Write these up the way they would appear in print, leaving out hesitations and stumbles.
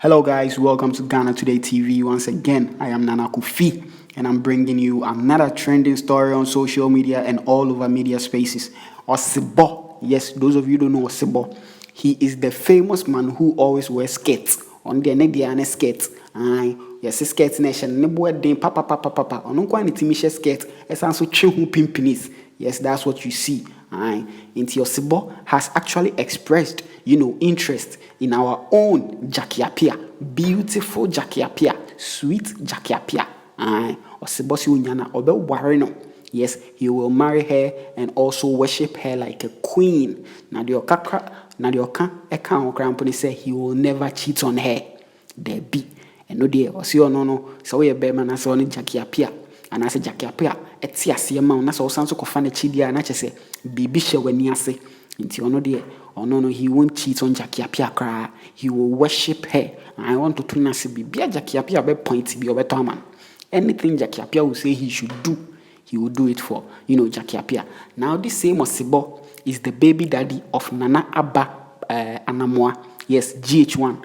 Hello guys, welcome to GhanaToday TV. Once again, I am Nana Kofi and I'm bringing you another trending story on social media and all over media spaces. Osebo, yes, those of you don't know Osebo. He is the famous man who always wears skirts. On the neck, they are skirts. Yes, skirts nation. Nebo den papa. On kwa nitimisha skirt. Esanso chehu pimpinis. Yes, that's what you see. Into Osebo has actually expressed, interest in our own Jackie Appiah, beautiful Jackie Appiah, sweet Jackie Appiah. Osebo si unyana obe warino. Yes, he will marry her and also worship her like a queen. Nadioka eka okramponi say he will never cheat on her. There be. And no dear, or see or no, so we a bear na so Jackie Appiah. And I say Jackie Appiah, etia siema, na so sanso kofane chidia, and I say, Bibi when you say, into no dear, or no, he won't cheat on Jackie Appiah cry, he will worship her. I want to tune us be Jackie Appiah be point be over man. Anything Jackie Appiah will say he should do, he will do it for, Jackie Appiah. Now, this same Osebo is the baby daddy of Nana Abba Anamoah. Yes, GH1.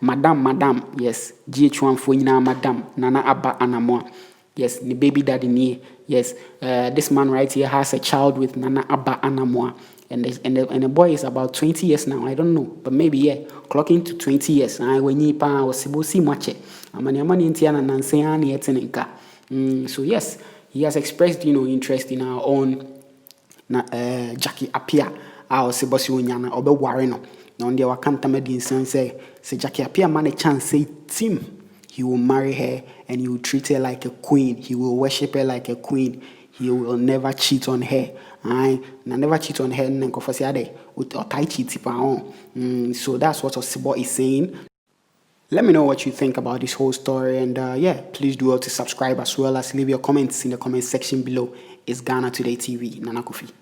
Madam. Yes, GH1 for Madam Nana Abba Anamoah. Yes, the baby daddy near. Yes, this man right here has a child with Nana Abba Anamoah. And the boy is about 20 years now. I don't know, but maybe clocking to 20 years. When you pa Osebo si much. So yes, he has expressed interest in our own Jackie Appiah. Osebo si unyana obe warino. Now on the wakanta medicine say Jackie Appiah man a chance say Tim. He will marry her and he will treat her like a queen. He will worship her like a queen. He will never cheat on her. Never cheat on her. So that's what Osebo is saying. Let me know what you think about this whole story. And please do well to subscribe as well as leave your comments in the comment section below. It's GhanaToday TV. Nana Kofi.